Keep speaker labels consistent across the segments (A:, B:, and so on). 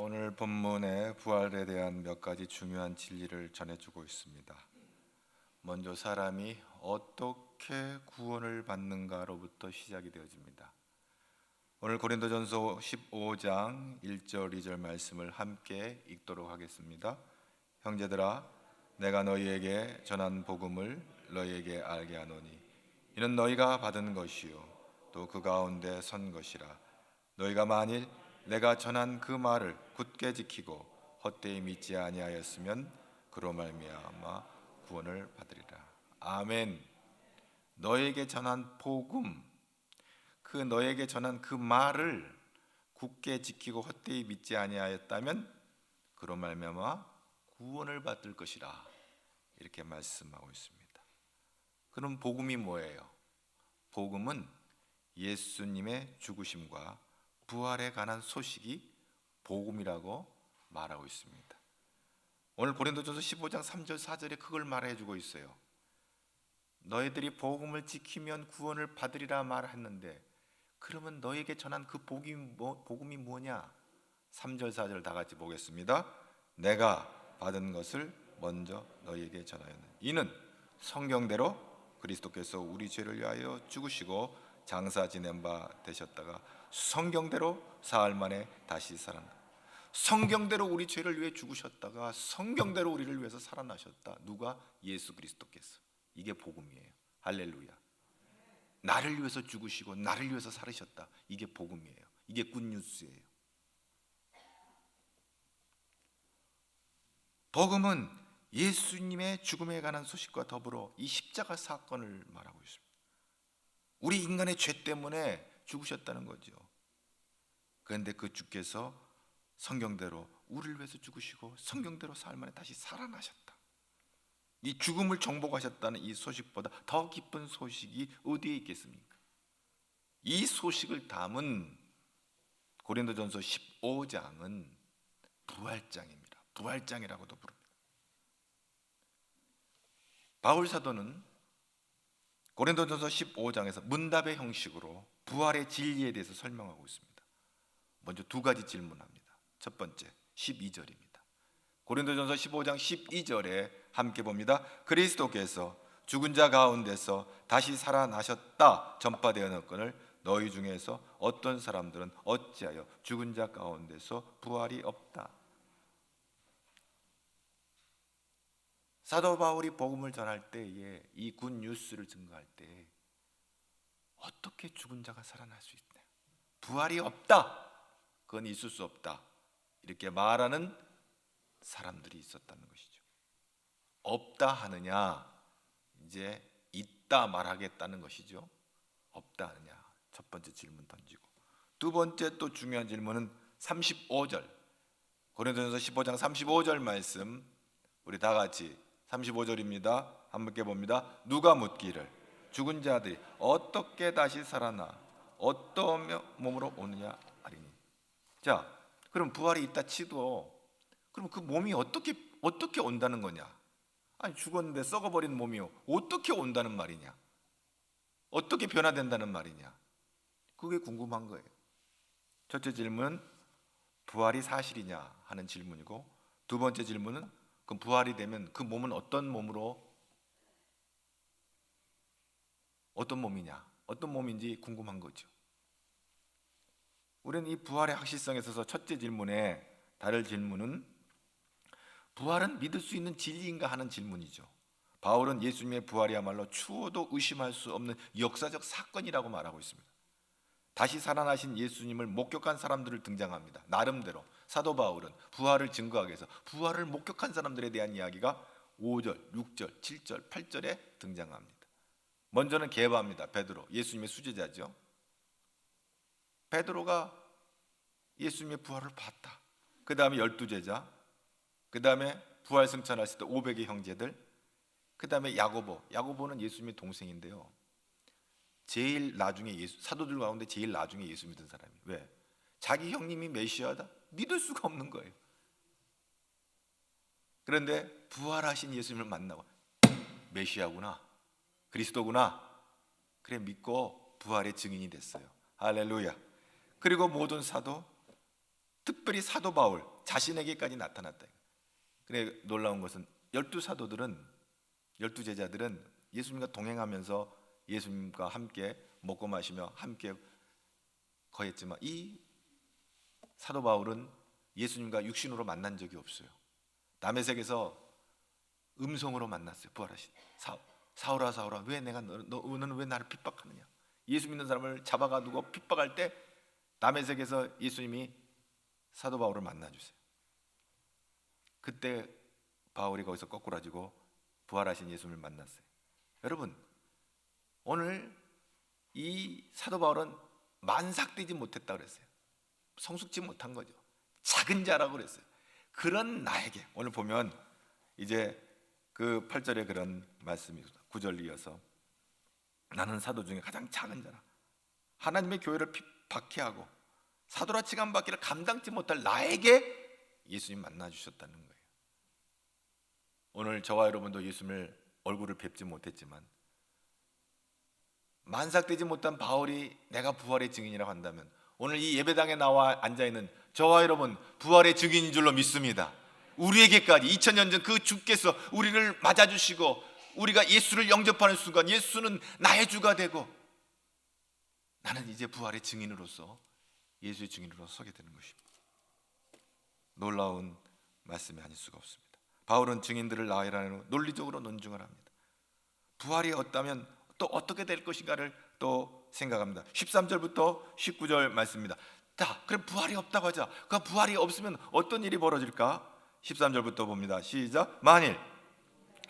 A: 오늘 본문의 부활에 대한 몇 가지 중요한 진리를 전해주고 있습니다. 먼저 사람이 어떻게 구원을 받는가로부터 시작이 되어집니다. 오늘 고린도전서 15장 1절 2절 말씀을 함께 읽도록 하겠습니다. 형제들아, 내가 너희에게 전한 복음을 너희에게 알게 하노니 이는 너희가 받은 것이요 또 그 가운데 선 것이라. 너희가 만일 내가 전한 그 말을 굳게 지키고 헛되이 믿지 아니하였으면 그로 말미암아 구원을 받으리라. 아멘. 너에게 전한 복음, 그 너에게 전한 그 말을 굳게 지키고 헛되이 믿지 아니하였다면 그로 말미암아 구원을 받을 것이라. 이렇게 말씀하고 있습니다. 그럼 복음이 뭐예요? 복음은 예수님의 죽으심과 부활에 관한 소식이 복음이라고 말하고 있습니다. 오늘 고린도전서 15장 3절 4절에 그걸 말해주고 있어요. 너희들이 복음을 지키면 구원을 받으리라 말했는데, 그러면 너에게 전한 그 복음이 뭐냐? 3절 4절 다 같이 보겠습니다. 내가 받은 것을 먼저 너희에게 전하였느니 이는 성경대로 그리스도께서 우리 죄를 위하여 죽으시고 장사 지낸 바 되셨다가 성경대로 사흘 만에 다시 살아나. 성경대로 우리 죄를 위해 죽으셨다가 성경대로 우리를 위해서 살아나셨다. 누가? 예수 그리스도께서. 이게 복음이에요. 할렐루야. 나를 위해서 죽으시고 나를 위해서 살으셨다. 이게 복음이에요. 이게 굿뉴스예요. 복음은 예수님의 죽음에 관한 소식과 더불어 이 십자가 사건을 말하고 있습니다. 우리 인간의 죄 때문에 죽으셨다는 거죠. 그런데 그 주께서 성경대로 우리를 위해서 죽으시고 성경대로 사흘 만에 다시 살아나셨다. 이 죽음을 정복하셨다는 이 소식보다 더 기쁜 소식이 어디에 있겠습니까? 이 소식을 담은 고린도전서 15장은 부활장입니다. 부활장이라고도 부릅니다. 바울 사도는 고린도전서 15장에서 문답의 형식으로 부활의 진리에 대해서 설명하고 있습니다. 먼저 두 가지 질문합니다. 첫 번째 12절입니다. 고린도전서 15장 12절에 함께 봅니다. 그리스도께서 죽은 자 가운데서 다시 살아나셨다 전파되었거늘 너희 중에서 어떤 사람들은 어찌하여 죽은 자 가운데서 부활이 없다. 사도 바울이 복음을 전할 때에 이 굿뉴스를 증거할 때 어떻게 죽은 자가 살아날 수 있냐? 부활이 없다. 그건 있을 수 없다. 이렇게 말하는 사람들이 있었다는 것이죠. 없다 하느냐? 이제 있다 말하겠다는 것이죠. 없다 하느냐? 첫 번째 질문 던지고, 두 번째 또 중요한 질문은 35절 고린도전서 15장 35절 말씀, 우리 다 같이 35절입니다. 함께 봅니다. 누가 묻기를 죽은 자들이 어떻게 다시 살아나 어떤 몸으로 오느냐 하리니. 자, 그럼 부활이 있다 치도 그럼 그 몸이 어떻게 온다는 거냐? 아니 죽었는데 썩어버린 몸이 어떻게 온다는 말이냐? 어떻게 변화된다는 말이냐? 그게 궁금한 거예요. 첫째 질문은 부활이 사실이냐 하는 질문이고, 두 번째 질문은 그럼 부활이 되면 그 몸은 어떤 몸으로, 어떤 몸이냐, 어떤 몸인지 궁금한 거죠. 우리는 이 부활의 확실성에 있어서 첫째 질문에 다를 질문은 부활은 믿을 수 있는 진리인가 하는 질문이죠. 바울은 예수님의 부활이야말로 추호도 의심할 수 없는 역사적 사건이라고 말하고 있습니다. 다시 살아나신 예수님을 목격한 사람들을 등장합니다. 나름대로 사도 바울은 부활을 증거하기 위해서 부활을 목격한 사람들에 대한 이야기가 5절, 6절, 7절, 8절에 등장합니다. 먼저는 게바입니다. 베드로, 예수님의 수제자죠. 베드로가 예수님의 부활을 봤다. 그 다음에 12제자, 그 다음에 부활 승천하실 때 500의 형제들, 그 다음에 야고보는 예수님의 동생인데요, 제일 나중에 사도들 가운데 제일 나중에 예수 믿은 사람이. 왜? 자기 형님이 메시아다? 믿을 수가 없는 거예요. 그런데 부활하신 예수님을 만나고 메시아구나, 그리스도구나, 그래 믿고 부활의 증인이 됐어요. 할렐루야. 그리고 모든 사도, 특별히 사도 바울 자신에게까지 나타났다. 그래 놀라운 것은 12사도들은 12제자들은 예수님과 동행하면서 예수님과 함께 먹고 마시며 함께 거했지만 이 사도 바울은 예수님과 육신으로 만난 적이 없어요. 다메섹에서 음성으로 만났어요. 부활하신 사울아 사울아 왜 너는 왜 나를 핍박하느냐. 예수 믿는 사람을 잡아가두고 핍박할 때 다메섹에서 예수님이 사도 바울을 만나주세요. 그때 바울이 거기서 거꾸라지고 부활하신 예수님을 만났어요. 여러분, 오늘 이 사도 바울은 만삭되지 못했다 그랬어요. 성숙지 못한 거죠. 작은 자라고 그랬어요. 그런 나에게 오늘 보면 이제 그 8절에 그런 말씀이 9절 이어서 나는 사도 중에 가장 작은 자라. 하나님의 교회를 박해하고 사도라 칭함받기를 감당치 못할 나에게 예수님 만나주셨다는 거예요. 오늘 저와 여러분도 예수님을 얼굴을 뵙지 못했지만 만삭되지 못한 바울이 내가 부활의 증인이라고 한다면 오늘 이 예배당에 나와 앉아있는 저와 여러분 부활의 증인인 줄로 믿습니다. 우리에게까지 2000년 전 그 주께서 우리를 맞아주시고 우리가 예수를 영접하는 순간 예수는 나의 주가 되고 나는 이제 부활의 증인으로서 예수의 증인으로 서게 되는 것입니다. 놀라운 말씀이 아닐 수가 없습니다. 바울은 증인들을 나이라는 논리적으로 논증을 합니다. 부활이 없다면 또 어떻게 될 것인가를 또 생각합니다. 13절부터 19절 말씀입니다. 자, 그럼 부활이 없다고 하자. 그 부활이 없으면 어떤 일이 벌어질까? 13절부터 봅니다. 시작. 만일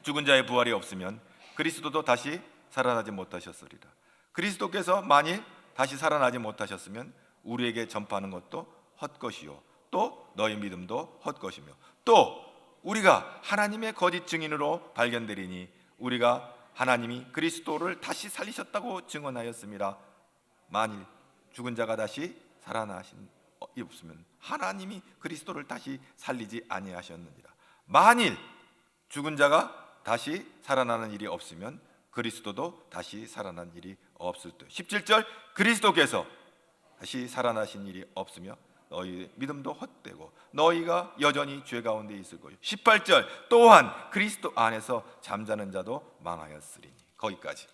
A: 죽은 자의 부활이 없으면 그리스도도 다시 살아나지 못하셨으리라. 그리스도께서 만일 다시 살아나지 못하셨으면 우리에게 전파하는 것도 헛것이요 또 너희 믿음도 헛것이며 또 우리가 하나님의 거짓 증인으로 발견되리니 우리가 하나님이 그리스도를 다시 살리셨다고 증언하였습니다. 만일 죽은 자가 다시 살아나신 없으면 하나님이 그리스도를 다시 살리지 아니하셨느니라. 만일 죽은 자가 다시 살아나는 일이 없으면 그리스도도 다시 살아난 일이 없을 때. 17절 그리스도께서 다시 살아나신 일이 없으며 너희 믿음도 헛되고 너희가 여전히 죄 가운데 있을 것이요. 18절 또한 그리스도 안에서 잠자는 자도 망하였으리니. 거기까지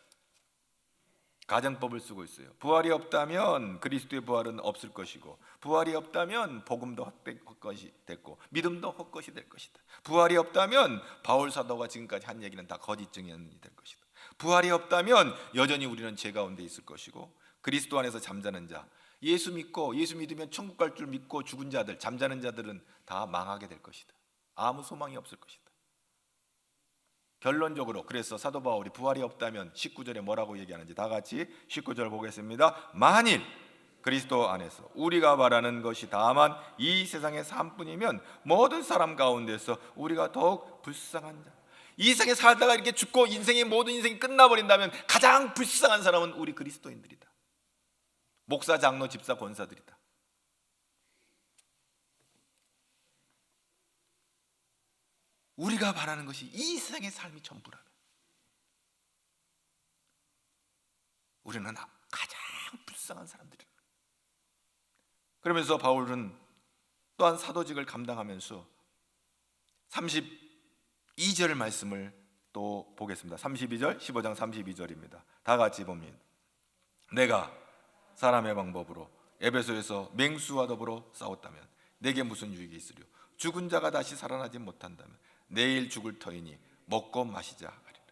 A: 가정법을 쓰고 있어요. 부활이 없다면 그리스도의 부활은 없을 것이고 부활이 없다면 복음도 헛것이 됐고 믿음도 헛것이 될 것이다. 부활이 없다면 바울 사도가 지금까지 한 얘기는 다 거짓 증인이 될 것이다. 부활이 없다면 여전히 우리는 죄 가운데 있을 것이고 그리스도 안에서 잠자는 자, 예수 믿고 예수 믿으면 천국 갈 줄 믿고 죽은 자들, 잠자는 자들은 다 망하게 될 것이다. 아무 소망이 없을 것이다. 결론적으로 그래서 사도 바울이 부활이 없다면 19절에 뭐라고 얘기하는지 다 같이 19절 보겠습니다. 만일 그리스도 안에서 우리가 바라는 것이 다만 이 세상의 삶뿐이면 모든 사람 가운데서 우리가 더욱 불쌍한 자. 이 세상에 살다가 이렇게 죽고 인생의 모든 인생이 끝나버린다면 가장 불쌍한 사람은 우리 그리스도인들이다. 목사, 장로, 집사, 권사들이다. 우리가 바라는 것이 이 세상의 삶이 전부라면 우리는 가장 불쌍한 사람들이다. 그러면서 바울은 또한 사도직을 감당하면서 32절 말씀을 또 보겠습니다. 32절, 15장 32절입니다. 다 같이 봅니다. 내가 사람의 방법으로 에베소에서 맹수와 더불어 싸웠다면 내게 무슨 유익이 있으려? 죽은 자가 다시 살아나지 못한다면 내일 죽을 터이니 먹고 마시자 하리라.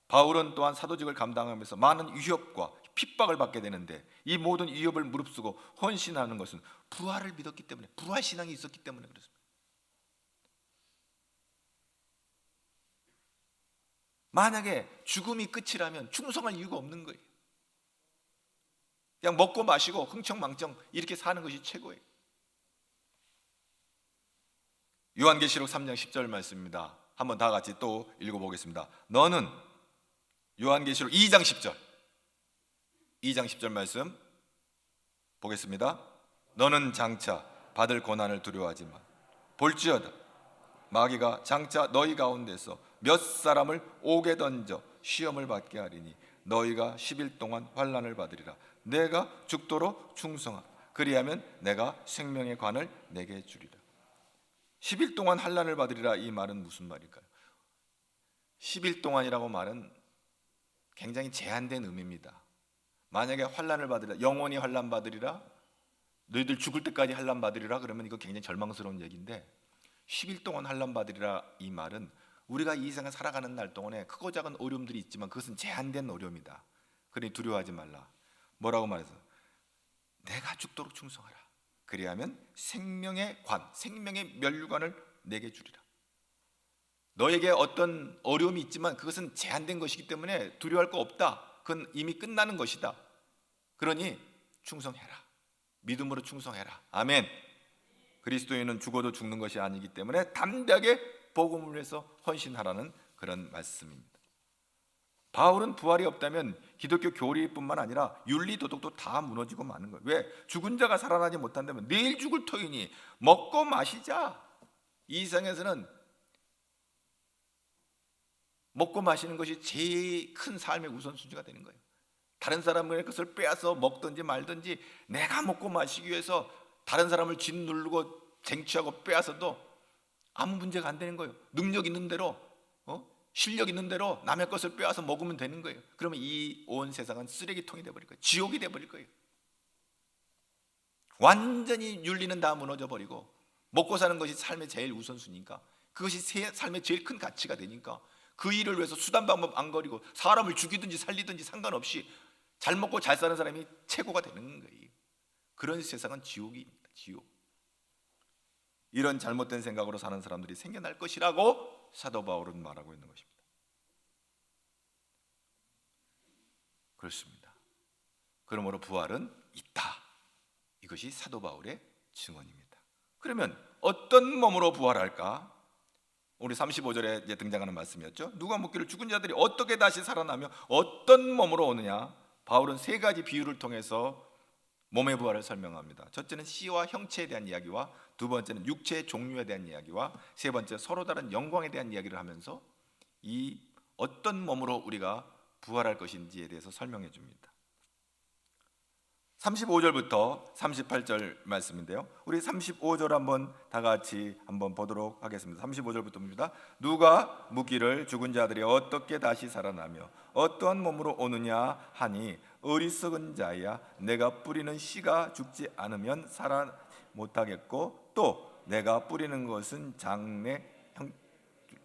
A: 바울은 또한 사도직을 감당하면서 많은 위협과 핍박을 받게 되는데 이 모든 위협을 무릅쓰고 헌신하는 것은 부활을 믿었기 때문에, 부활 신앙이 있었기 때문에 그렇습니다. 만약에 죽음이 끝이라면 충성할 이유가 없는 거예요. 그냥 먹고 마시고 흥청망청 이렇게 사는 것이 최고예요. 요한계시록 3장 10절 말씀입니다. 한번 다 같이 또 읽어보겠습니다. 너는 요한계시록 2장 10절 2장 10절 말씀 보겠습니다. 너는 장차 받을 고난을 두려워하지 마. 볼지어다 마귀가 장차 너희 가운데서 몇 사람을 옥에 던져 시험을 받게 하리니 너희가 10일 동안 환난을 받으리라. 내가 죽도록 충성하라. 그리하면 내가 생명의 관을 내게 주리라. 10일 동안 환난을 받으리라. 이 말은 무슨 말일까요? 10일 동안이라고 말은 굉장히 제한된 의미입니다. 만약에 환난을 받으리라, 영원히 환난 받으리라, 너희들 죽을 때까지 환난 받으리라, 그러면 이거 굉장히 절망스러운 얘기인데, 10일 동안 환난 받으리라 이 말은 우리가 이 세상을 살아가는 날 동안에 크고 작은 어려움들이 있지만 그것은 제한된 어려움이다. 그러니 두려워하지 말라. 뭐라고 말해서 내가 죽도록 충성하라. 그리하면 생명의 관, 생명의 면류관을 내게 주리라. 너에게 어떤 어려움이 있지만 그것은 제한된 것이기 때문에 두려워할 거 없다. 그건 이미 끝나는 것이다. 그러니 충성해라. 믿음으로 충성해라. 아멘. 그리스도인은 죽어도 죽는 것이 아니기 때문에 담대하게 복음을 위해서 헌신하라는 그런 말씀입니다. 바울은 부활이 없다면 기독교 교리뿐만 아니라 윤리 도덕도 다 무너지고 마는 거예요. 왜? 죽은 자가 살아나지 못한다면 내일 죽을 터이니 먹고 마시자. 이 세상에서는 먹고 마시는 것이 제일 큰 삶의 우선순위가 되는 거예요. 다른 사람의 것을 빼앗아 먹든지 말든지 내가 먹고 마시기 위해서 다른 사람을 짓누르고 쟁취하고 빼앗아도 아무 문제가 안 되는 거예요. 능력 있는 대로, 실력 있는 대로 남의 것을 빼앗아 먹으면 되는 거예요. 그러면 이 온 세상은 쓰레기통이 돼버릴 거예요. 지옥이 돼버릴 거예요. 완전히 윤리는 다 무너져 버리고 먹고 사는 것이 삶의 제일 우선순위니까, 그것이 삶의 제일 큰 가치가 되니까 그 일을 위해서 수단 방법 안 거리고 사람을 죽이든지 살리든지 상관없이 잘 먹고 잘 사는 사람이 최고가 되는 거예요. 그런 세상은 지옥입니다. 지옥. 이런 잘못된 생각으로 사는 사람들이 생겨날 것이라고 사도 바울은 말하고 있는 것입니다. 그렇습니다. 그러므로 부활은 있다. 이것이 사도 바울의 증언입니다. 그러면 어떤 몸으로 부활할까? 우리 35절에 이제 등장하는 말씀이었죠. 누가 묻기를 죽은 자들이 어떻게 다시 살아나며 어떤 몸으로 오느냐? 바울은 세 가지 비유를 통해서 몸의 부활을 설명합니다. 첫째는 씨와 형체에 대한 이야기와, 두 번째는 육체의 종류에 대한 이야기와, 세 번째 서로 다른 영광에 대한 이야기를 하면서 이 어떤 몸으로 우리가 부활할 것인지에 대해서 설명해 줍니다. 35절부터 38절 말씀인데요. 우리 35절 한번 다 같이 한번 보도록 하겠습니다. 35절부터입니다. 누가 묻기를 죽은 자들이 어떻게 다시 살아나며 어떠한 몸으로 오느냐 하니 어리석은 자야, 내가 뿌리는 씨가 죽지 않으면 살아 못하겠고 또 내가 뿌리는 것은 장래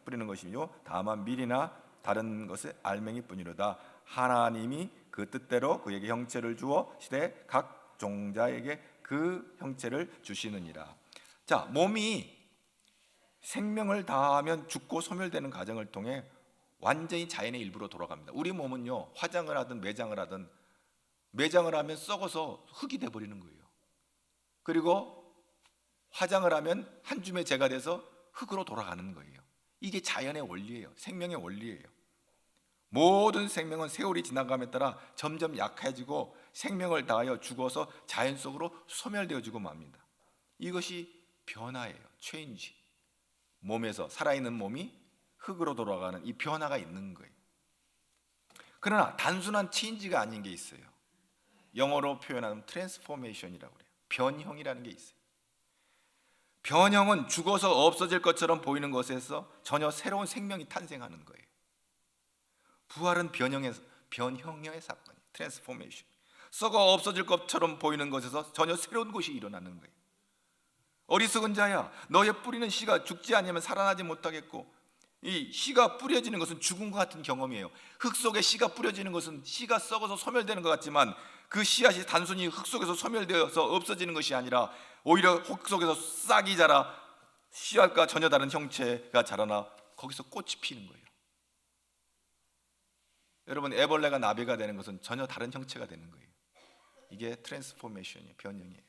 A: 뿌리는 것이요 다만 밀이나 다른 것의 알맹이뿐이로다. 하나님이 그 뜻대로 그에게 형체를 주어 시대 각 종자에게 그 형체를 주시느니라. 자, 몸이 생명을 다하면 죽고 소멸되는 과정을 통해 완전히 자연의 일부로 돌아갑니다. 우리 몸은요, 화장을 하든 매장을 하든, 매장을 하면 썩어서 흙이 돼버리는 거예요. 그리고 화장을 하면 한 줌의 재가 돼서 흙으로 돌아가는 거예요. 이게 자연의 원리예요. 생명의 원리예요. 모든 생명은 세월이 지나감에 따라 점점 약해지고 생명을 다하여 죽어서 자연 속으로 소멸되어지고 맙니다. 이것이 변화예요. 체인지. 몸에서 살아있는 몸이 흙으로 돌아가는 이 변화가 있는 거예요. 그러나 단순한 체인지가 아닌 게 있어요. 영어로 표현하면 트랜스포메이션이라고 그래요. 변형이라는 게 있어요. 변형은 죽어서 없어질 것처럼 보이는 것에서 전혀 새로운 생명이 탄생하는 거예요. 부활은 변형의 사건이에요. 트랜스포메이션. 썩어 없어질 것처럼 보이는 것에서 전혀 새로운 것이 일어나는 거예요. 어리석은 자야, 너의 뿌리는 씨가 죽지 않으면 살아나지 못하겠고, 이 씨가 뿌려지는 것은 죽은 것 같은 경험이에요. 흙 속에 씨가 뿌려지는 것은 씨가 썩어서 소멸되는 것 같지만 그 씨앗이 단순히 흙 속에서 소멸되어서 없어지는 것이 아니라 오히려 흙 속에서 싹이 자라 씨앗과 전혀 다른 형체가 자라나 거기서 꽃이 피는 거예요. 여러분, 애벌레가 나비가 되는 것은 전혀 다른 형체가 되는 거예요. 이게 트랜스포메이션이에요. 변형이에요.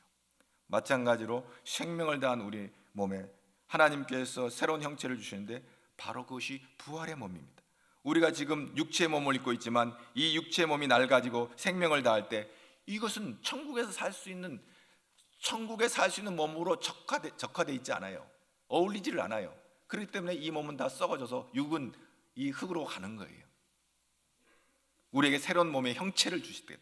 A: 마찬가지로 생명을 다한 우리 몸에 하나님께서 새로운 형체를 주시는데 바로 그것이 부활의 몸입니다. 우리가 지금 육체의 몸을 입고 있지만 이 육체의 몸이 낡아지고 생명을 다할 때 이것은 천국에서 살 수 있는, 천국에 살 수 있는 몸으로 적화되어 있지 않아요. 어울리지를 않아요. 그렇기 때문에 이 몸은 다 썩어져서 육은 이 흙으로 가는 거예요. 우리에게 새로운 몸의 형체를 주실 때,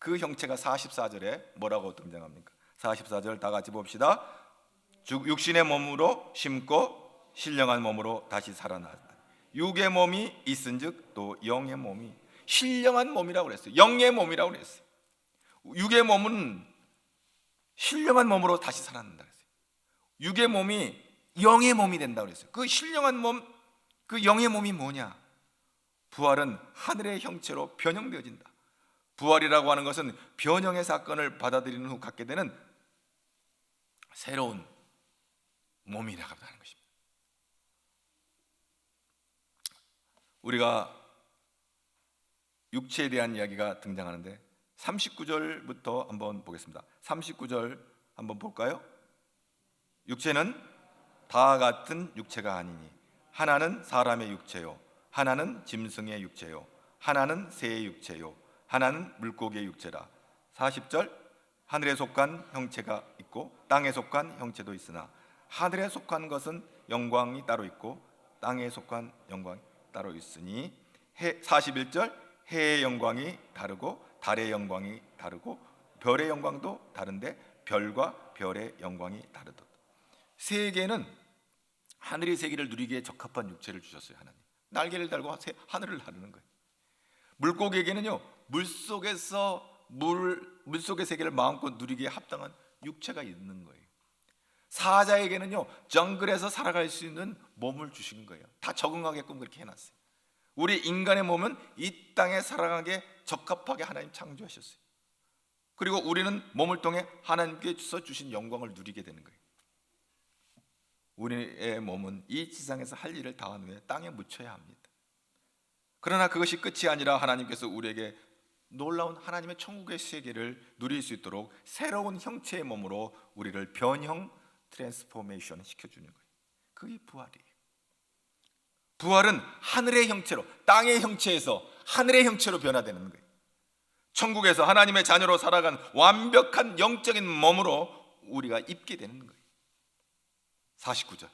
A: 그 형체가 44절에 뭐라고 등장합니까? 44절 다 같이 봅시다. 육신의 몸으로 심고 신령한 몸으로 다시 살아났다. 육의 몸이 있은즉 또 영의 몸이, 신령한 몸이라고 그랬어요. 영의 몸이라고 그랬어요. 육의 몸은 신령한 몸으로 다시 살아난다 그랬어요. 육의 몸이 영의 몸이 된다고 그랬어요. 그 신령한 몸, 그 영의 몸이 뭐냐? 부활은 하늘의 형체로 변형되어진다. 부활이라고 하는 것은 변형의 사건을 받아들이는 후 갖게 되는 새로운 몸이라고 하는 것입니다. 우리가 육체에 대한 이야기가 등장하는데 39절부터 한번 보겠습니다. 39절 한번 볼까요? 육체는 다 같은 육체가 아니니 하나는 사람의 육체요, 하나는 짐승의 육체요, 하나는 새의 육체요, 하나는 물고기의 육체라. 40절 하늘에 속한 형체가 있고 땅에 속한 형체도 있으나 하늘에 속한 것은 영광이 따로 있고 땅에 속한 영광이 따로 있으니 41절 해의 영광이 다르고 달의 영광이 다르고 별의 영광도 다른데 별과 별의 영광이 다르다. 새에게는 하늘의 세계를 누리기에 적합한 육체를 주셨어요. 하나님 날개를 달고 하늘을 나르는 거예요. 물고기에게는요, 물속의 세계를 마음껏 누리기에 합당한 육체가 있는 거예요. 사자에게는요, 정글에서 살아갈 수 있는 몸을 주신 거예요. 다 적응하게끔 그렇게 해놨어요. 우리 인간의 몸은 이 땅에 살아가게 적합하게 하나님 창조하셨어요. 그리고 우리는 몸을 통해 하나님께서 주신 영광을 누리게 되는 거예요. 우리의 몸은 이 지상에서 할 일을 다한 후에 땅에 묻혀야 합니다. 그러나 그것이 끝이 아니라 하나님께서 우리에게 놀라운 하나님의 천국의 세계를 누릴 수 있도록 새로운 형체의 몸으로 우리를 변형, 트랜스포메이션 시켜주는 거예요. 그게 부활이에요. 부활은 하늘의 형체로, 땅의 형체에서 하늘의 형체로 변화되는 거예요. 천국에서 하나님의 자녀로 살아간 완벽한 영적인 몸으로 우리가 입게 되는 거예요. 49절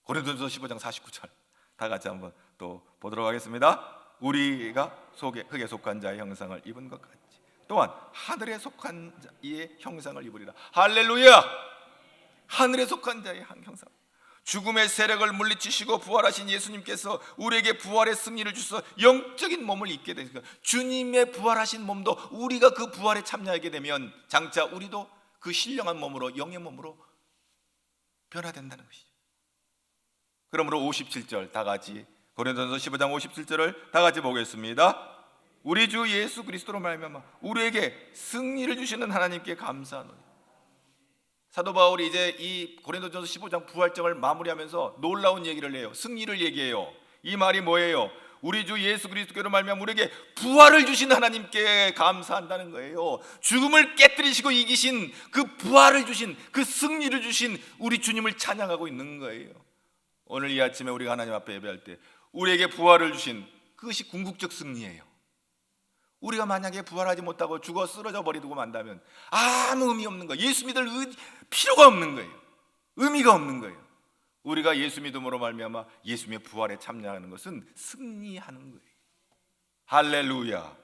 A: 고린도전서 15장 49절 다 같이 한번 또 보도록 하겠습니다. 우리가 흙에 속한 자의 형상을 입은 것 같이 또한 하늘에 속한 자의 형상을 입으리라. 할렐루야! 하늘에 속한 자의 형상, 죽음의 세력을 물리치시고 부활하신 예수님께서 우리에게 부활의 승리를 주셔서 영적인 몸을 입게 되니까 주님의 부활하신 몸도 우리가 그 부활에 참여하게 되면 장차 우리도 그 신령한 몸으로, 영의 몸으로 변화된다는 것이죠. 그러므로 57절 다 같이 고린도전서 15장 57절을 다 같이 보겠습니다. 우리 주 예수 그리스도로 말미암아 우리에게 승리를 주시는 하나님께 감사하노니. 사도 바울이 이제 이 고린도전서 15장 부활장을 마무리하면서 놀라운 얘기를 해요. 승리를 얘기해요. 이 말이 뭐예요? 우리 주 예수 그리스도로 말미암아 우리에게 부활을 주신 하나님께 감사한다는 거예요. 죽음을 깨뜨리시고 이기신 그 부활을 주신, 그 승리를 주신 우리 주님을 찬양하고 있는 거예요. 오늘 이 아침에 우리가 하나님 앞에 예배할 때 우리에게 부활을 주신 그것이 궁극적 승리예요. 우리가 만약에 부활하지 못하고 죽어 쓰러져 버리고 만다면 아무 의미 없는 거예요. 예수 믿을 필요가 없는 거예요. 의미가 없는 거예요. 우리가 예수 믿음으로 말미암아 예수님의 부활에 참여하는 것은 승리하는 거예요. 할렐루야!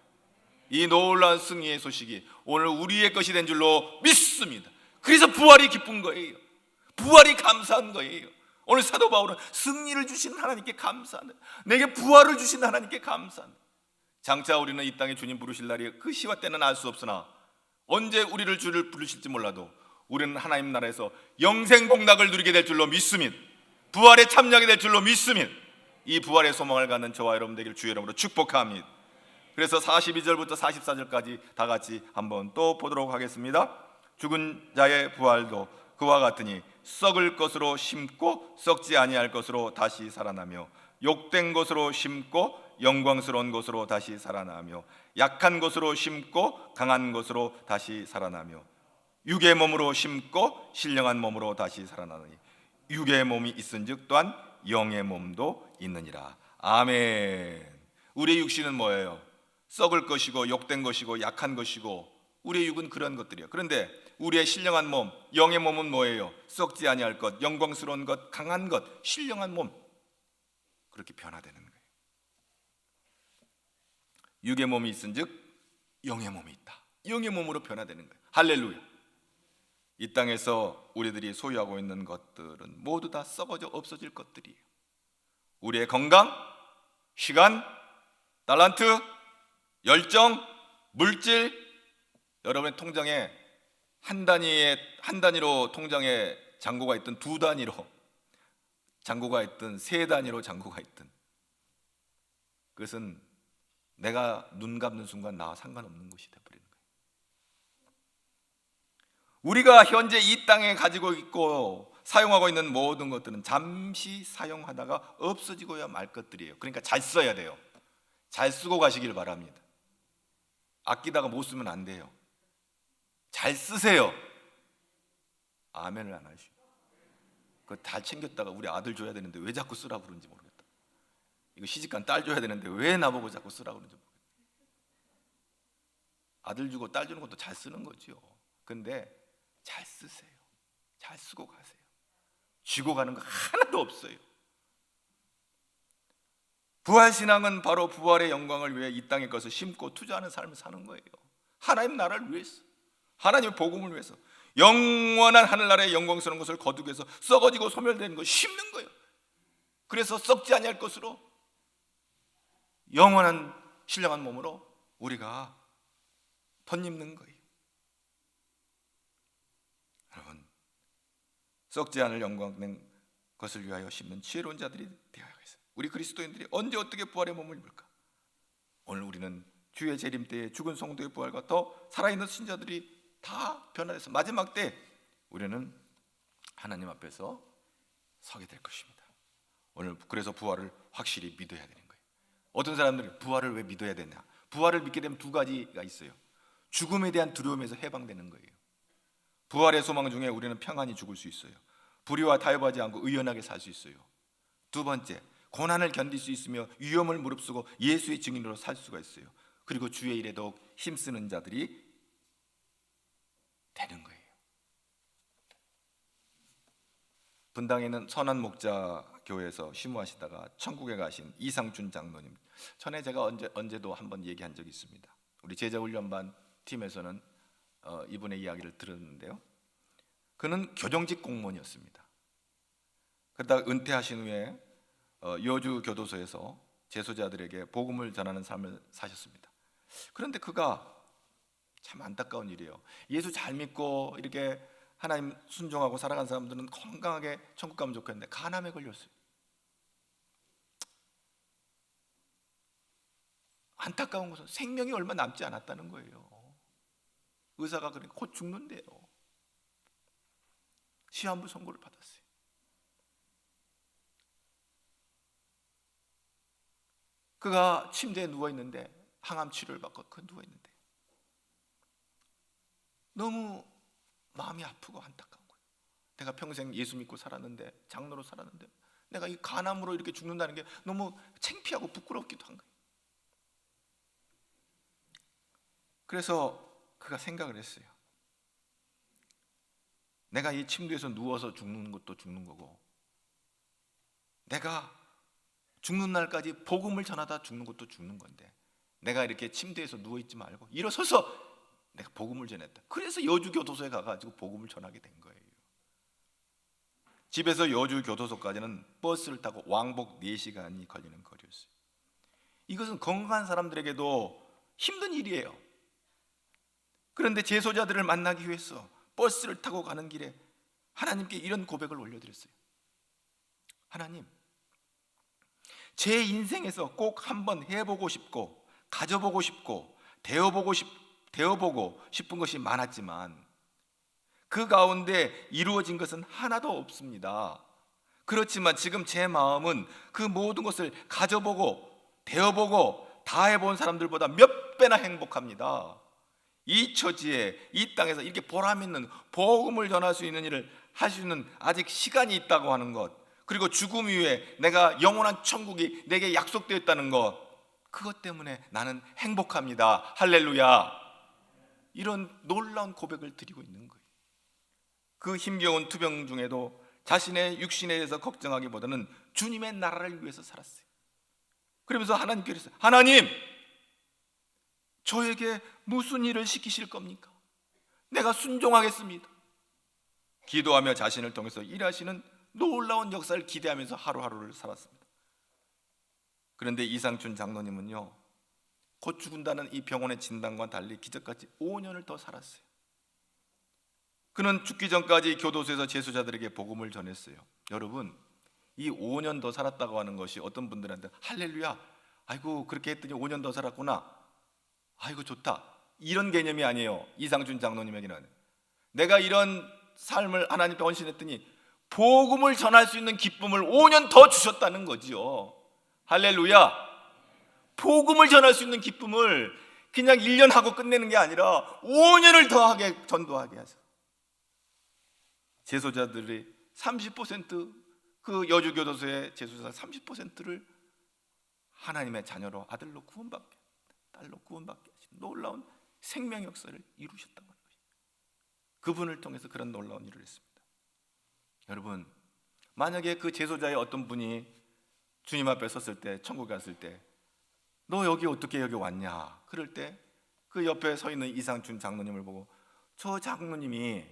A: 이 놀라운 승리의 소식이 오늘 우리의 것이 된 줄로 믿습니다. 그래서 부활이 기쁜 거예요. 부활이 감사한 거예요. 오늘 사도 바울은 승리를 주신 하나님께 감사하는, 내게 부활을 주신 하나님께 감사하는. 장차 우리는 이 땅에 주님 부르실 날이 그 시와 때는 알 수 없으나 언제 우리를 주를 부르실지 몰라도 우리는 하나님 나라에서 영생복락을 누리게 될 줄로 믿습니다. 부활에 참여하게 될 줄로 믿습니다. 이 부활의 소망을 갖는 저와 여러분 되기를 주의 이름으로 축복합니다. 그래서 42절부터 44절까지 다 같이 한번 또 보도록 하겠습니다. 죽은 자의 부활도 그와 같으니 썩을 것으로 심고 썩지 아니할 것으로 다시 살아나며 욕된 것으로 심고 영광스러운 것으로 다시 살아나며 약한 것으로 심고 강한 것으로 다시 살아나며 육의 몸으로 심고 신령한 몸으로 다시 살아나느니 육의 몸이 있은즉 또한 영의 몸도 있느니라. 아멘. 우리의 육신은 뭐예요? 썩을 것이고 욕된 것이고 약한 것이고 우리의 육은 그런 것들이에요. 그런데 우리의 신령한 몸, 영의 몸은 뭐예요? 썩지 아니할 것, 영광스러운 것, 강한 것, 신령한 몸, 그렇게 변화되는 거예요. 육의 몸이 있은즉 영의 몸이 있다. 영의 몸으로 변화되는 거예요. 할렐루야. 이 땅에서 우리들이 소유하고 있는 것들은 모두 다 썩어져 없어질 것들이에요. 우리의 건강, 시간, 달란트, 열정, 물질, 여러분의 통장에 한 단위로 통장에 잔고가 있든 두 단위로 잔고가 있든 세 단위로 잔고가 있든 그것은 내가 눈 감는 순간 나와 상관없는 것이 되어버리는 거예요. 우리가 현재 이 땅에 가지고 있고 사용하고 있는 모든 것들은 잠시 사용하다가 없어지고야 말 것들이에요. 그러니까 잘 써야 돼요. 잘 쓰고 가시길 바랍니다. 아끼다가 못 쓰면 안 돼요. 잘 쓰세요. 아멘을 안 하시고 그거 잘 챙겼다가 우리 아들 줘야 되는데 왜 자꾸 쓰라고 그러는지 모르겠다. 이거 시집간 딸 줘야 되는데 왜 나보고 자꾸 쓰라고 그러는지 모르겠다. 아들 주고 딸 주는 것도 잘 쓰는 거죠. 근데 잘 쓰세요. 잘 쓰고 가세요. 쥐고 가는 거 하나도 없어요. 부활신앙은 바로 부활의 영광을 위해 이 땅의 것을 심고 투자하는 삶을 사는 거예요. 하나님 나라를 위해서, 하나님의 복음을 위해서, 영원한 하늘나라의 영광스러운 것을 거두기 위해서 썩어지고 소멸되는 걸 심는 거예요. 그래서 썩지 아니할 것으로 영원한 신령한 몸으로 우리가 덧입는 거예요. 여러분, 썩지 않을 영광된 것을 위하여 심는 지혜로운 자들이 되어야겠어요. 우리 그리스도인들이 언제 어떻게 부활의 몸을 입을까? 오늘 우리는 주의 재림 때에 죽은 성도의 부활과 더 살아있는 신자들이 다 변화돼서 마지막 때 우리는 하나님 앞에서 서게 될 것입니다. 오늘 그래서 부활을 확실히 믿어야 되는 거예요. 어떤 사람들은 부활을 왜 믿어야 되냐? 부활을 믿게 되면 두 가지가 있어요. 죽음에 대한 두려움에서 해방되는 거예요. 부활의 소망 중에 우리는 평안히 죽을 수 있어요. 불의와 타협하지 않고 의연하게 살 수 있어요. 두 번째, 고난을 견딜 수 있으며 위험을 무릅쓰고 예수의 증인으로 살 수가 있어요. 그리고 주의 일에 더욱 힘쓰는 자들이 되는 거예요. 분당에 있는 선한 목자 교회에서 심무하시다가 천국에 가신 이상준 장로님, 전에 제가 언제도 한번 얘기한 적이 있습니다. 우리 제자훈련반 팀에서는 이분의 이야기를 들었는데요. 그는 교정직 공무원이었습니다. 그러다가 은퇴하신 후에 여주 교도소에서 재소자들에게 복음을 전하는 삶을 사셨습니다. 그런데 그가 참 안타까운 일이에요. 예수 잘 믿고 이렇게 하나님 순종하고 살아간 사람들은 건강하게 천국 가면 좋겠는데 간암에 걸렸어요. 안타까운 것은 생명이 얼마 남지 않았다는 거예요. 의사가 그러니까 곧 죽는데요. 시한부 선고를 받았어요. 그가 침대에 누워있는데 항암 치료를 받고 누워있는데 너무 마음이 아프고 안타까운 거예요. 내가 평생 예수 믿고 살았는데, 장로로 살았는데 내가 이 간암으로 이렇게 죽는다는 게 너무 창피하고 부끄럽기도 한 거예요. 그래서 그가 생각을 했어요. 내가 이 침대에서 누워서 죽는 것도 죽는 거고, 내가 죽는 날까지 복음을 전하다 죽는 것도 죽는 건데, 내가 이렇게 침대에서 누워있지 말고 일어서서 내가 복음을 전했다. 그래서 여주 교도소에 가가지고 복음을 전하게 된 거예요. 집에서 여주 교도소까지는 버스를 타고 왕복 4시간이 걸리는 거리였어요. 이것은 건강한 사람들에게도 힘든 일이에요. 그런데 재소자들을 만나기 위해서 버스를 타고 가는 길에 하나님께 이런 고백을 올려드렸어요. 하나님, 제 인생에서 꼭 한번 해보고 싶고 가져보고 싶고 되어보고 싶은 것이 많았지만 그 가운데 이루어진 것은 하나도 없습니다. 그렇지만 지금 제 마음은 그 모든 것을 가져보고 되어보고 다 해본 사람들보다 몇 배나 행복합니다. 이 처지에 이 땅에서 이렇게 보람 있는 복음을 전할 수 있는 일을 할 수 있는 아직 시간이 있다고 하는 것, 그리고 죽음 이후에 내가 영원한 천국이 내게 약속되어 있다는 것, 그것 때문에 나는 행복합니다. 할렐루야. 이런 놀라운 고백을 드리고 있는 거예요. 그 힘겨운 투병 중에도 자신의 육신에 대해서 걱정하기보다는 주님의 나라를 위해서 살았어요. 그러면서 하나님께 그랬어요. 하나님, 저에게 무슨 일을 시키실 겁니까? 내가 순종하겠습니다. 기도하며 자신을 통해서 일하시는 놀라운 역사를 기대하면서 하루하루를 살았습니다. 그런데 이상춘 장로님은요, 곧 죽는다는 이 병원의 진단과 달리 기적같이 5년을 더 살았어요. 그는 죽기 전까지 교도소에서 재수자들에게 복음을 전했어요. 여러분, 이 5년 더 살았다고 하는 것이 어떤 분들한테 할렐루야, 아이고 그렇게 했더니 5년 더 살았구나, 아이고 좋다, 이런 개념이 아니에요. 이상춘 장로님에게는 내가 이런 삶을 하나님께 헌신했더니 복음을 전할 수 있는 기쁨을 5년 더 주셨다는 거지요. 할렐루야. 복음을 전할 수 있는 기쁨을 그냥 1년 하고 끝내는 게 아니라 5년을 더 하게 전도하게 하셔. 재소자들의 30%, 그 여주교도소의 재소자 30%를 하나님의 자녀로, 아들로 구원받게, 딸로 구원받게 하신 놀라운 생명 역사를 이루셨다고 하는 것입니다. 그분을 통해서 그런 놀라운 일을 했습니다. 여러분, 만약에 그 재소자의 어떤 분이 주님 앞에 섰을 때, 천국에 갔을 때, 너 여기 어떻게 여기 왔냐? 그럴 때 그 옆에 서 있는 이상춘 장로님을 보고, 저 장로님이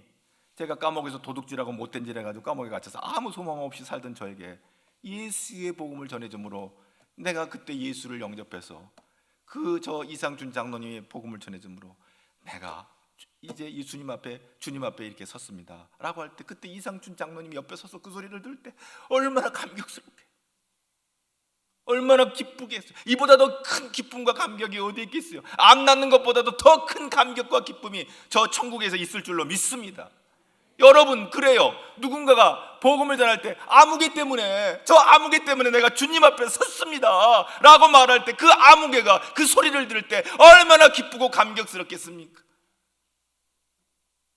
A: 제가 감옥에서 도둑질하고 못된 질 해가지고 감옥에 갇혀서 아무 소망 없이 살던 저에게 예수의 복음을 전해줌으로 내가 그때 예수를 영접해서 그 저 이상춘 장로님의 복음을 전해줌으로 내가 이제 주님 앞에 이렇게 섰습니다 라고 할 때, 그때 이상춘 장로님이 옆에 서서 그 소리를 들을 때 얼마나 감격스럽게, 얼마나 기쁘게 했어요. 이보다 더 큰 기쁨과 감격이 어디 있겠어요? 암 낳는 것보다도 더 큰 감격과 기쁨이 저 천국에서 있을 줄로 믿습니다. 여러분, 그래요. 누군가가 복음을 전할 때 아무개 때문에, 저 아무개 때문에 내가 주님 앞에 섰습니다 라고 말할 때, 그 아무개가 그 소리를 들을 때 얼마나 기쁘고 감격스럽겠습니까?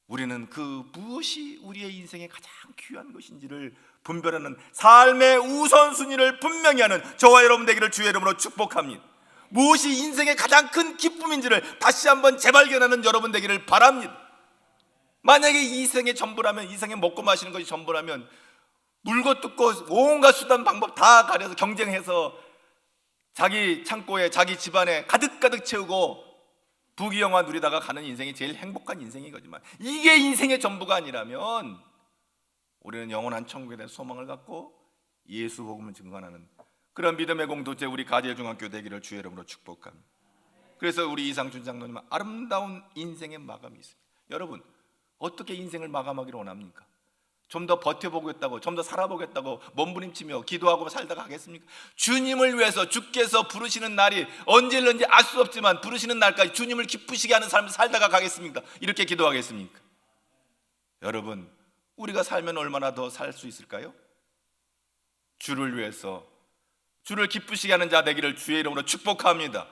A: 우리는 그 무엇이 우리의 인생에 가장 귀한 것인지를 분별하는 삶의 우선순위를 분명히 하는 저와 여러분 되기를 주의 이름으로 축복합니다. 무엇이 인생의 가장 큰 기쁨인지를 다시 한번 재발견하는 여러분 되기를 바랍니다. 만약에 이 인생의 전부라면, 이 인생에 먹고 마시는 것이 전부라면, 물고 뜯고 온갖 수단 방법 다 가려서 경쟁해서 자기 창고에, 자기 집안에 가득가득 채우고 부귀영화 누리다가 가는 인생이 제일 행복한 인생이거지만, 이게 인생의 전부가 아니라면 우리는 영원한 천국에 대한 소망을 갖고 예수 복음을 증거하는 그런 믿음의 공동체, 우리 가재중학교 되기를 주의 이름으로 축복합니다. 그래서 우리 이상춘 장로님은 아름다운 인생의 마감이 있습니다. 여러분, 어떻게 인생을 마감하기를 원합니까? 좀 더 버텨보겠다고, 좀 더 살아보겠다고 몸부림치며 기도하고 살다가 가겠습니까? 주님을 위해서 주께서 부르시는 날이 언제일는지 알 수 없지만 부르시는 날까지 주님을 기쁘시게 하는 삶을 살다가 가겠습니까? 이렇게 기도하겠습니까? 여러분, 우리가 살면 얼마나 더 살 수 있을까요? 주를 위해서, 주를 기쁘시게 하는 자 되기를 주의 이름으로 축복합니다.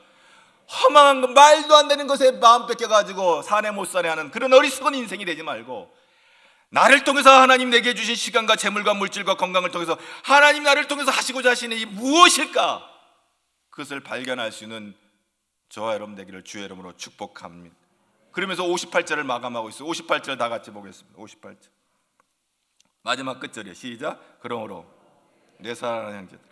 A: 허망한 것, 말도 안 되는 것에 마음 뺏겨가지고 사내 못 사내 하는 그런 어리석은 인생이 되지 말고, 나를 통해서 하나님 내게 주신 시간과 재물과 물질과 건강을 통해서 하나님 나를 통해서 하시고자 하시는 이 무엇일까? 그것을 발견할 수 있는 저와 여러분 되기를 주의 이름으로 축복합니다. 그러면서 58절을 마감하고 있어요. 58절 다 같이 보겠습니다. 58절 마지막 끝절이에요. 시작. 그러므로 내 사랑하는 형제들,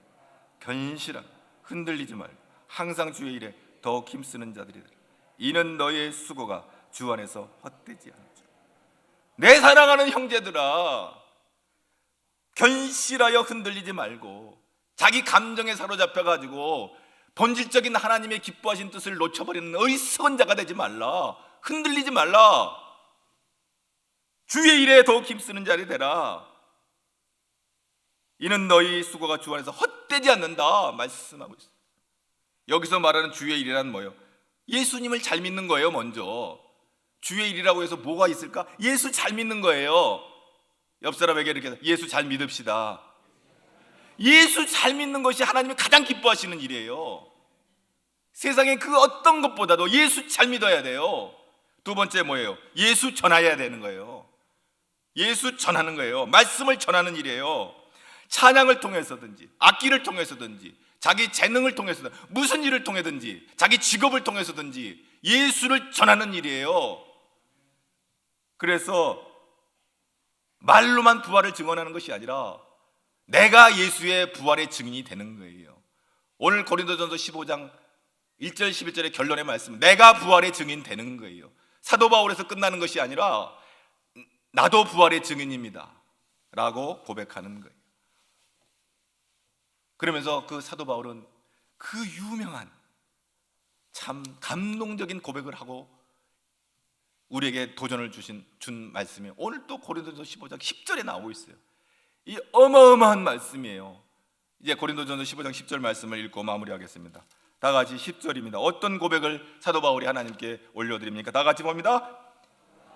A: 견실하게 흔들리지 말고 항상 주의 일에 더욱 힘쓰는 자들이다. 이는 너의 수고가 주 안에서 헛되지 않을 줄. 내 사랑하는 형제들아, 견실하여 흔들리지 말고 자기 감정에 사로잡혀가지고 본질적인 하나님의 기뻐하신 뜻을 놓쳐버리는 어리석은 자가 되지 말라. 흔들리지 말라. 주의 일에 더욱 힘쓰는 자리 되라. 이는 너희 수고가 주 안에서 헛되지 않는다 말씀하고 있어요. 여기서 말하는 주의 일이란 뭐예요? 예수님을 잘 믿는 거예요. 먼저 주의 일이라고 해서 뭐가 있을까? 예수 잘 믿는 거예요. 옆 사람에게 이렇게 예수 잘 믿읍시다. 예수 잘 믿는 것이 하나님이 가장 기뻐하시는 일이에요. 세상에 그 어떤 것보다도 예수 잘 믿어야 돼요. 두 번째 뭐예요? 예수 전해야 되는 거예요. 예수 전하는 거예요. 말씀을 전하는 일이에요. 찬양을 통해서든지 악기를 통해서든지 자기 재능을 통해서든 무슨 일을 통해든지 자기 직업을 통해서든지 예수를 전하는 일이에요. 그래서 말로만 부활을 증언하는 것이 아니라 내가 예수의 부활의 증인이 되는 거예요. 오늘 고린도전서 15장 1절 11절의 결론의 말씀, 내가 부활의 증인 되는 거예요. 사도 바울에서 끝나는 것이 아니라 나도 부활의 증인입니다 라고 고백하는 거예요. 그러면서 그 사도 바울은 그 유명한 참 감동적인 고백을 하고 우리에게 도전을 준 말씀이 오늘 또 고린도전서 15장 10절에 나오고 있어요. 이 어마어마한 말씀이에요. 이제 고린도전서 15장 10절 말씀을 읽고 마무리하겠습니다. 다 같이 10절입니다. 어떤 고백을 사도 바울이 하나님께 올려드립니까? 다 같이 봅니다.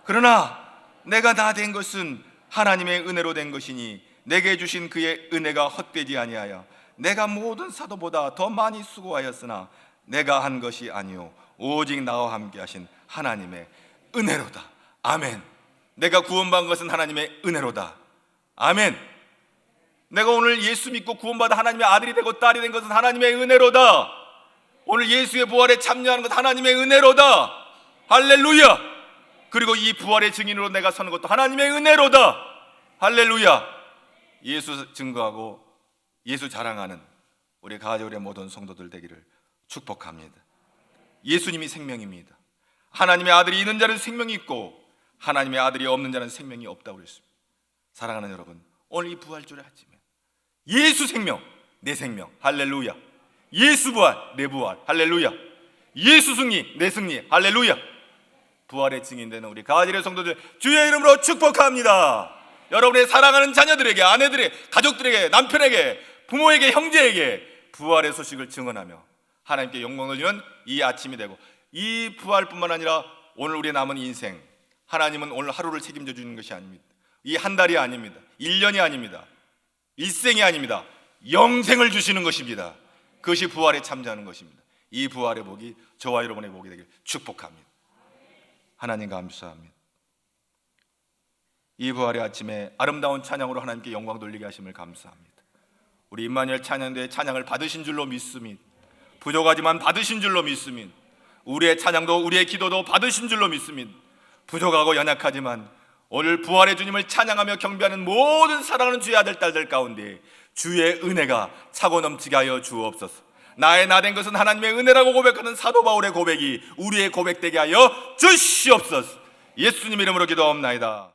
A: 그러나 내가 다 된 것은 하나님의 은혜로 된 것이니 내게 주신 그의 은혜가 헛되지 아니하여 내가 모든 사도보다 더 많이 수고하였으나 내가 한 것이 아니요 오직 나와 함께 하신 하나님의 은혜로다. 아멘. 내가 구원받은 것은 하나님의 은혜로다. 아멘. 내가 오늘 예수 믿고 구원받아 하나님의 아들이 되고 딸이 된 것은 하나님의 은혜로다. 오늘 예수의 부활에 참여하는 것 하나님의 은혜로다. 할렐루야. 그리고 이 부활의 증인으로 내가 서는 것도 하나님의 은혜로다. 할렐루야. 예수 증거하고 예수 자랑하는 우리 가족의 모든 성도들 되기를 축복합니다. 예수님이 생명입니다. 하나님의 아들이 있는 자는 생명이 있고 하나님의 아들이 없는 자는 생명이 없다고 그랬습니다. 사랑하는 여러분, 오늘 이 부활주를 아침에 예수 생명, 내 생명, 할렐루야. 예수 부활, 내 부활, 할렐루야. 예수 승리, 내 승리, 할렐루야. 부활의 증인되는 우리 가지의 성도들 주의 이름으로 축복합니다. 여러분의 사랑하는 자녀들에게, 아내들에게, 가족들에게, 남편에게, 부모에게, 형제에게 부활의 소식을 증언하며 하나님께 영광 돌리는 이 아침이 되고, 이 부활뿐만 아니라 오늘 우리의 남은 인생, 하나님은 오늘 하루를 책임져 주는 것이 아닙니다. 이 한 달이 아닙니다. 1년이 아닙니다. 일생이 아닙니다. 영생을 주시는 것입니다. 그것이 부활에 참여하는 것입니다. 이 부활의 복이 저와 여러분의 복이 되길 축복합니다. 하나님 감사합니다. 이 부활의 아침에 아름다운 찬양으로 하나님께 영광 돌리게 하심을 감사합니다. 우리 임마누엘 찬양대의 찬양을 받으신 줄로 믿습니다. 부족하지만 받으신 줄로 믿습니다. 우리의 찬양도 우리의 기도도 받으신 줄로 믿습니다. 부족하고 연약하지만 오늘 부활의 주님을 찬양하며 경배하는 모든 사랑하는 주의 아들 딸들 가운데 주의 은혜가 차고 넘치게 하여 주옵소서. 나의 나 된 것은 하나님의 은혜라고 고백하는 사도 바울의 고백이 우리의 고백되게 하여 주시옵소서. 예수님 이름으로 기도하옵나이다.